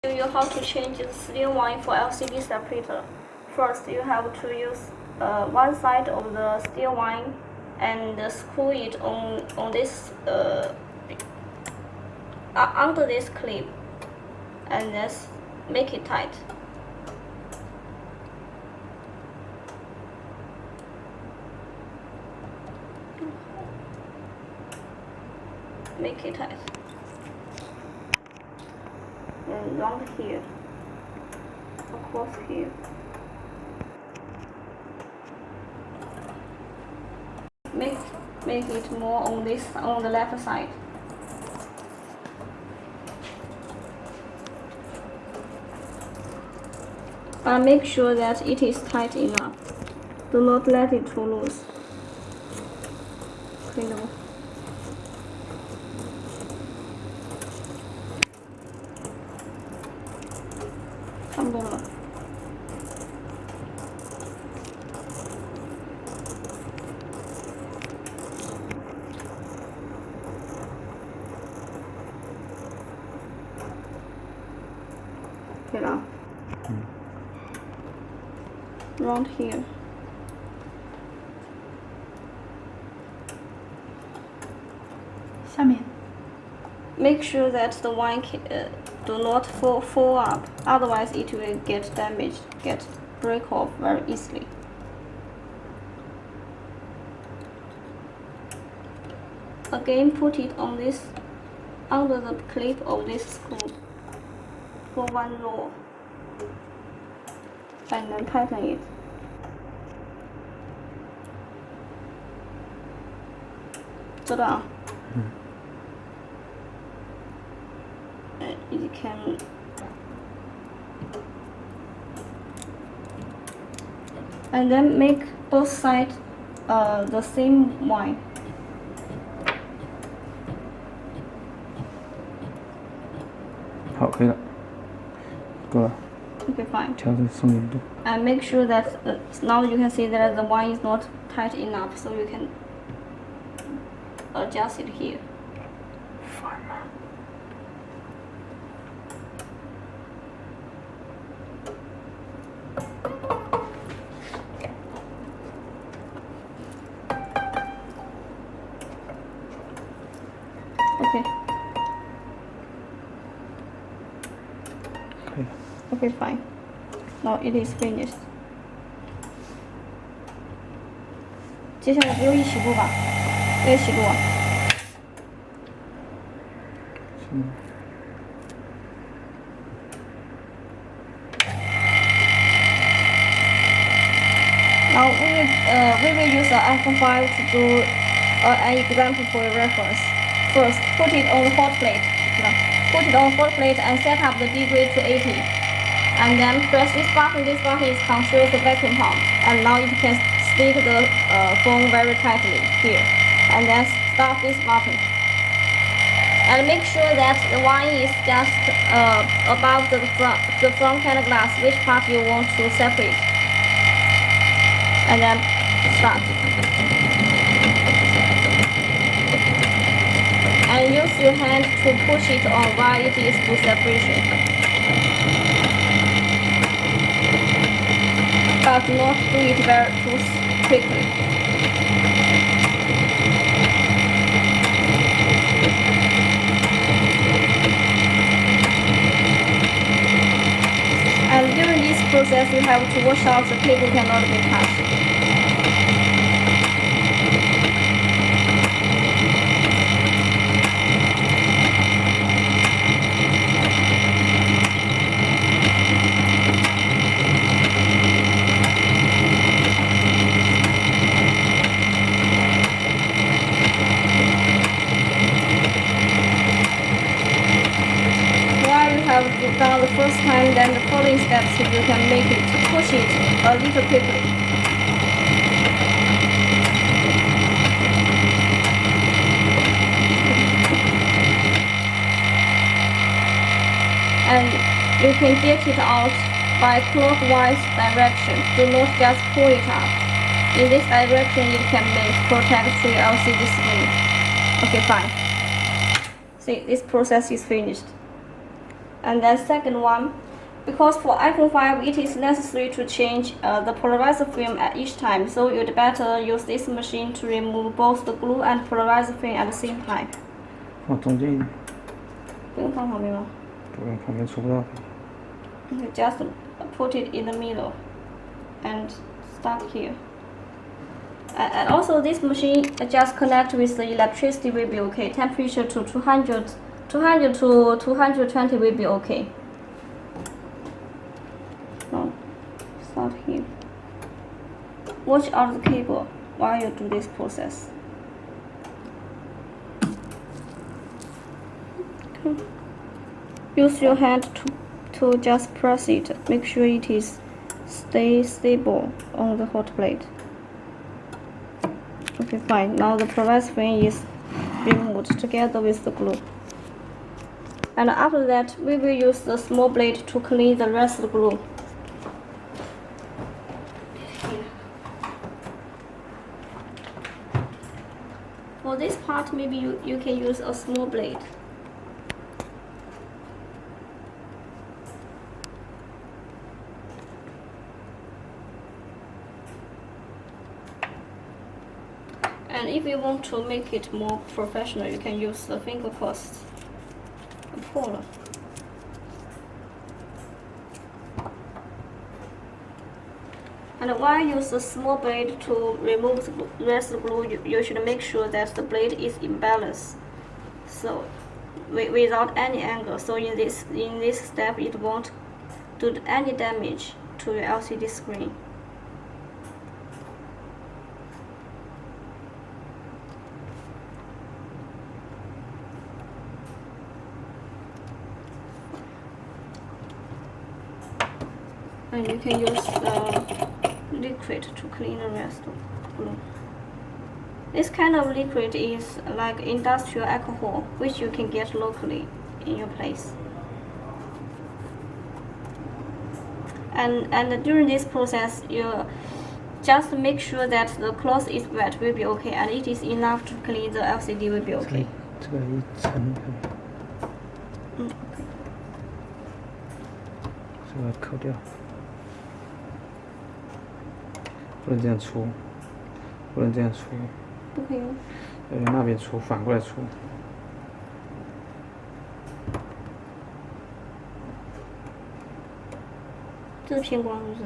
Show you how to change the steel wire for LCD separator. First, you have to use one side of the steel wire and screw it on this under this clip, and then make it tight. Make it tight. And round here, across here. Make it more on the left side. But make sure that it is tight enough. Do not let it too loose. Okay, no. 差不多了。可以了。Round here. Make sure that the wine do not fall up, otherwise it will get damaged, break off very easily. Again, put it on this under the clip of this screw for one roll, and then tighten it. It can and then make both sides the same wine. 好，可以了，够了。 Okay, fine. 调整松紧度。 And make sure that now you can see that the wine is not tight enough, so you can adjust it here. Okay. Okay, fine. Now it is finished. 接下来只有一起步吧，一起步啊。Now we will use the iPhone 5 to do an example for your reference. First, put it on the hot plate. Put it on the hot plate and set up the degree to 80. And then press this button. This button is controls the vacuum pump. And now it can stick the phone very tightly here. And then start this button. And make sure that the wine is just above the front panel glass, which part you want to separate. And then start. And use your hand to push it on while it is to separation. But not do it very too quickly. And during this process, you have to watch out the cable cannot be touched. Have done the first time, then the following steps you can make it, push it a little quickly. And you can get it out by clockwise direction. Do not just pull it up. In this direction it can make protect your LCD screen. Okay, fine. See, this process is finished. And then second one, because for iPhone 5 it is necessary to change the polarizer film at each time, so you'd better use this machine to remove both the glue and polarizer film at the same time. 放中间一点，不用放旁边吗？不用旁边触不到。You just put it in the middle and start here. And also this machine just connect with the electricity will be okay. Temperature to 200 to 220 will be okay. So start here. Watch out the cable while you do this process. Okay. Use your hand to just press it. Make sure it is stay stable on the hot plate. Okay, fine. Now the polarizer film is removed together with the glue. And after that, we will use the small blade to clean the rest of the glue. For this part, maybe you can use a small blade. And if you want to make it more professional, you can use the finger post puller. And while you use the small blade to remove the rest of the glue, you should make sure that the blade is in balance, so without any angle. So in this step, it won't do any damage to your LCD screen. And you can use liquid to clean the rest of the glue. This kind of liquid is like industrial alcohol, which you can get locally in your place. And during this process, you just make sure that the cloth is wet will be okay, and it is enough to clean the LCD will be okay. 这个一层可以，这个扣掉。不能这样出，不能这样出。不可以吗？那边出，反过来出。这是偏光是不是？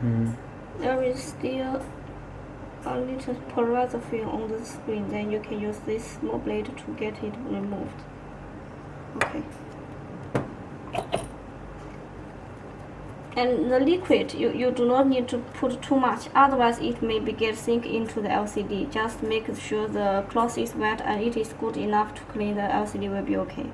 嗯。There is still a little polarizer film on the screen. Then you can use this small blade to get it removed. Okay. And the liquid, you do not need to put too much, otherwise it may get sink into the LCD. Just make sure the cloth is wet and it is good enough to clean the LCD will be okay.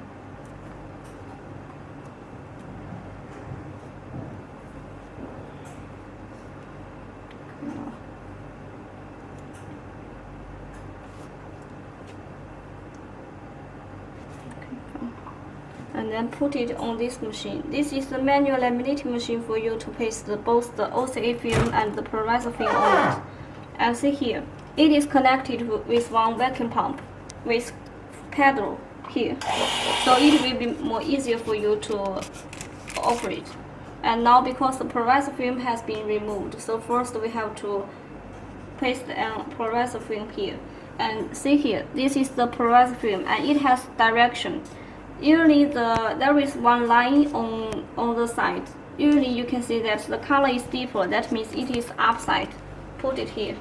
And then put it on this machine. This is the manual laminating machine for you to paste both the OCA film and the polarizer film on it. And see here, it is connected with one vacuum pump with pedal here, so it will be more easier for you to operate. And now because the polarizer film has been removed, so first we have to paste the polarizer film here. And see here, this is the polarizer film and it has direction. Usually there is one line on the side. Usually you can see that the color is deeper, that means it is upside. Put it here.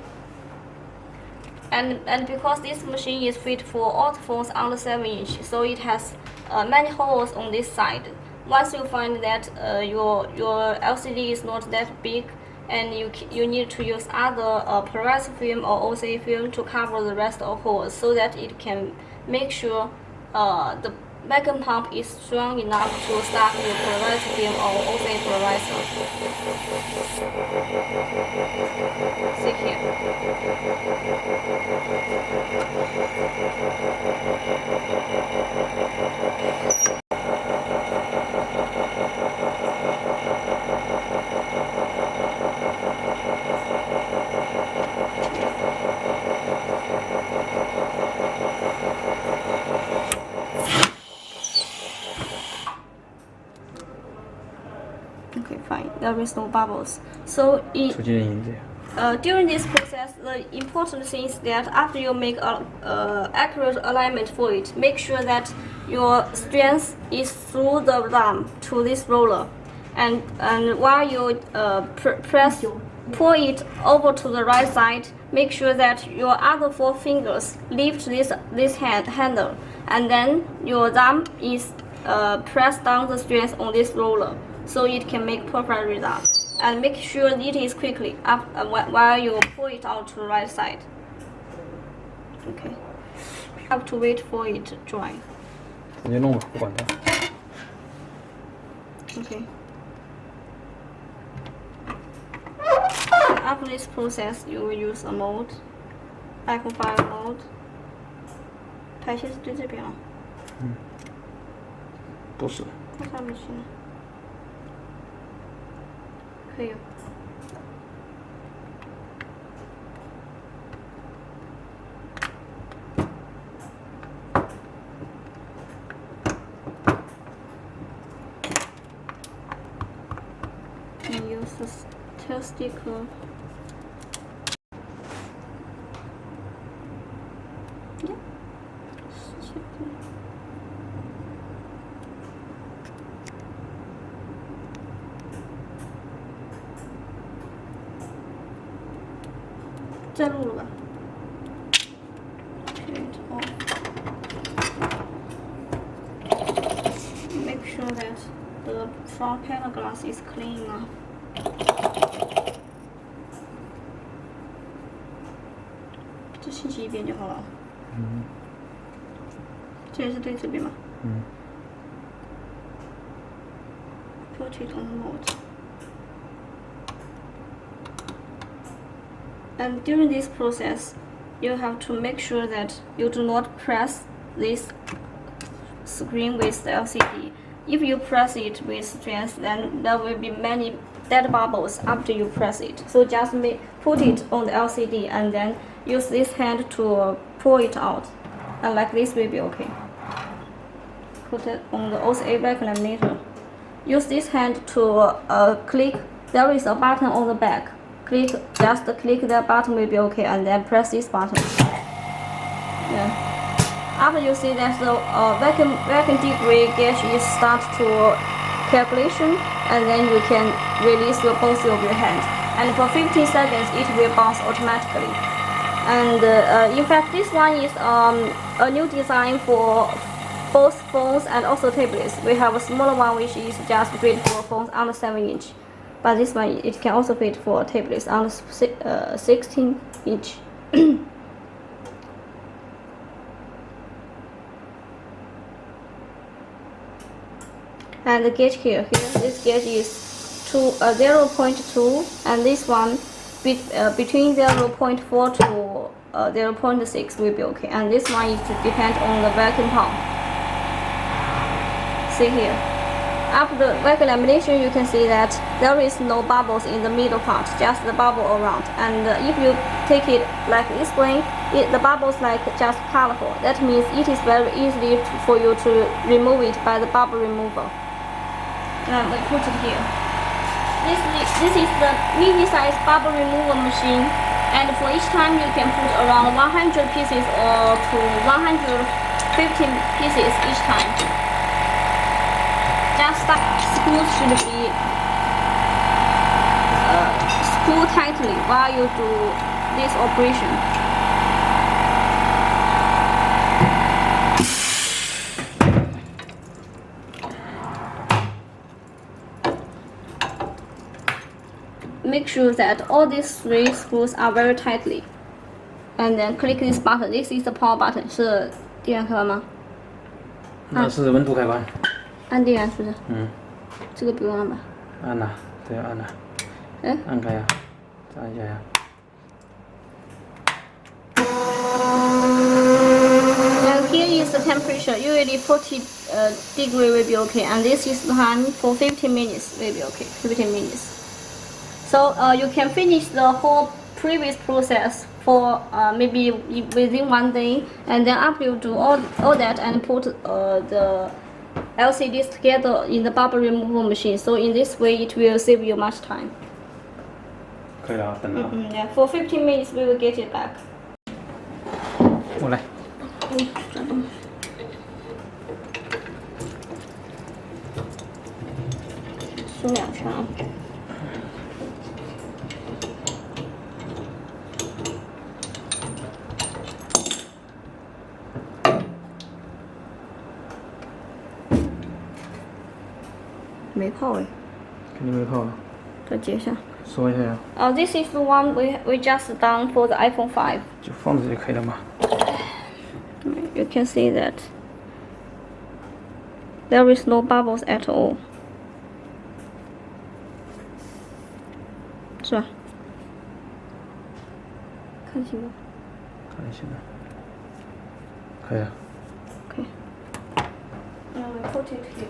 And because this machine is fit for all phones under 7 inch, so it has many holes on this side. Once you find that your LCD is not that big and you need to use other polarizer film or OCA film to cover the rest of holes, so that it can make sure the vacuum pump is strong enough to start your polarizer film or OCA polarizer. See here. Okay, fine. There is no bubbles. So during this process, the important thing is that after you make a accurate alignment for it, make sure that your strength is through the thumb to this roller, and while you pull it over to the right side, make sure that your other 4 fingers lift this handle, and then your thumb is press down the strength on this roller, so it can make perfect results. And make sure it is quickly up while you pull it out to the right side. Okay. Have to wait for it to dry. 直接弄吧，不管它。 Okay. After this process, you will use a mold, icon file mold. 排线是对这边了。不是。它上面去呢。 可以。And use the tail sticker. Yeah. 再录了吧。Make sure that the front panel glass is clean enough. 这清洗一遍就好了。这也是对这边吗？Put it on the mold. And during this process, you have to make sure that you do not press this screen with the LCD. If you press it with strength, then there will be many dead bubbles after you press it. So just put it on the LCD and then use this hand to pull it out. And like this will be okay. Put it on the OCA back laminator. Use this hand to click. There is a button on the back. Just click that button will be okay, and then press this button. Yeah. After you see that the vacuum degree gauge is start to calculation, and then you can release both of your hands. And for 15 seconds, it will bounce automatically. And in fact, this one is a new design for both phones and also tablets. We have a smaller one which is just fit for phones under 7 inch. But this one, it can also fit for tablets under 16 inch. And the gauge here, this gauge is 0.2, and this one between 0.4 to 0.6 will be okay. And this one is depend on the vacuum pump. See here. After the vacuum lamination, you can see that there is no bubbles in the middle part, just the bubble around. And if you take it like this way, the bubbles like just colorful. That means it is very easy for you to remove it by the bubble remover. And we put it here. This is the mini size bubble remover machine, and for each time you can put around 100 pieces or to 150 pieces each time. Just screws should be screwed tightly while you do this operation. Make sure that all these 3 screws are very tightly, and then click this button. This is the power button. 是电源开关吗？那是温度开关。按电源是不是？这个不用按吧？按呐，对，按呐。哎，按开呀，再按一下呀。And here is the temperature. Usually 40 degree will be okay, and this is the time for 15 minutes will be okay. 15 minutes. So you can finish the whole previous process for maybe within 1 day, and then after you do all that and put the LCDs together in the bubble removal machine. So in this way, it will save you much time. 可以了，等了。Yeah, for 15 minutes we will get it back. 我来。松两圈啊。没泡哎。肯定没泡了。再接一下。说一下呀。This is the one we just done for the iPhone 5. 就放着就可以了嘛。You can see that there is no bubbles at all. 是吧？看清吗？看一下。可以了。Okay. Now we put it here.